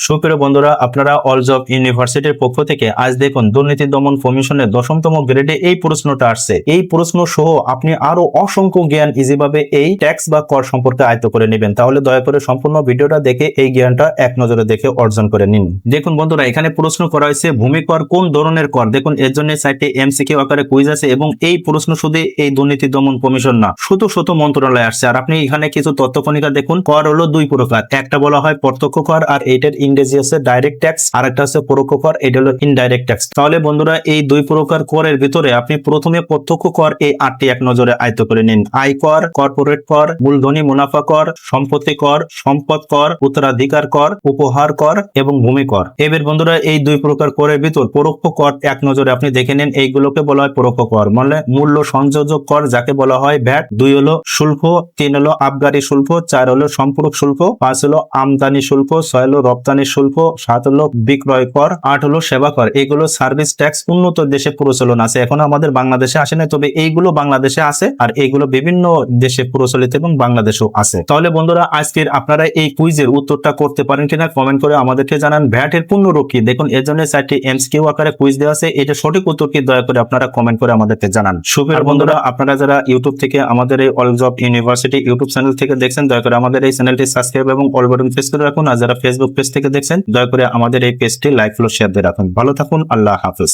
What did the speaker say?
সুপ্রিয় বন্ধুরা, আপনারা অল জব ইউনিভার্সিটির পক্ষ থেকে আজ দেখুন দুর্নীতি দমন কমিশনের 10তম গ্রেডে এই প্রশ্নটা আসছে। এই প্রশ্ন সহ আপনি আরো অসংখ্য জ্ঞান ইজিভাবে এই ট্যাক্স বা কর সম্পর্কে আয়ত্ত করে নেবেন। তাহলে দয়া করে সম্পূর্ণ ভিডিওটা দেখে এই জ্ঞানটা এক নজরে দেখে অর্জন করে নিন। দেখুন বন্ধুরা, এখানে প্রশ্ন করা হয়েছে ভূমি কর কোন ধরনের কর। দেখুন এর জন্য সাইটে এমসিকিউ আকারে কুইজ আছে এবং এই প্রশ্ন শুধু এই দুর্নীতি দমন কমিশন না, শত মন্ত্রণালয় আসছে। আর আপনি এখানে কিছু তথ্য কণিকা দেখুন। কর হলো দুই প্রকার, একটা বলা হয় প্রত্যক্ষ কর আর এইটার ইংরেজি আছে ডাইরেক্ট ট্যাক্স, আর একটা আছে পরোক্ষ কর, এটা হলো ইনডাইরেক্ট ট্যাক্স। তাহলে বন্ধুরা, এই দুই প্রকার করের ভিতরে আপনি প্রথমে প্রত্যক্ষ কর এই 8টি এক নজরে আয়ত্ত করে নিন। আয় কর, কর্পোরেট কর, মূলধনী মুনাফা কর, সম্পত্তি কর, সম্পদ কর, উত্তরাধিকার কর, উপহার কর এবং ভূমি কর। এবার বন্ধুরা, এই দুই প্রকার করের ভিতর পরোক্ষ কর এক নজরে আপনি দেখে নিন। এইগুলোকে বলা হয় পরোক্ষ কর, মানে মূল্য সংযোজক কর যাকে বলা হয় ভ্যাট। 2 হলো শুল্ক, 3 হলো আবগারি শুল্ক, 4 হলো সম্পূরক শুল্ক, 5 হলো আমদানি শুল্ক, 6 হলো রপ্তানি শুল্ক, 7 হলো বিক্রয় কর, 8 হলো সেবা কর। এগুলো সার্ভিস ট্যাক্স উন্নত দেশে প্রচলন আছে, এখন আমাদের বাংলাদেশে আসে না, তবে এইগুলো বাংলাদেশে আছে আর এইগুলো বিভিন্ন দেশে প্রচলিত এবং বাংলাদেশেও আছে। তাহলে বন্ধুরা, আজকের আপনারা এই কুইজের উত্তরটা করতে পারেন কিনা কমেন্ট করে আমাদেরকে জানান। ভ্যাট এর পূর্ণরূপ কি? দেখুন এর জন্য 4টি এমসিকিউ আকারে কুইজ দেওয়া আছে, এটা সঠিক উত্তর কি দয়া করে আপনারা কমেন্ট করে আমাদেরকে জানান। সুপ্রিয় বন্ধুরা, আপনারা যারা ইউটিউব থেকে আমাদের এই all job university YouTube channel থেকে দেখছেন, দয়া করে আমাদের এই চ্যানেলটি সাবস্ক্রাইব এবং অল বাটন প্রেস করে রাখুন। আর যারা ফেসবুক পেজ থেকে দেখছেন, দয়া করে আমাদের এই পেজটি লাইক, ফলো, শেয়ার দিয়ে রাখুন। ভালো থাকুন, আল্লাহ হাফেজ।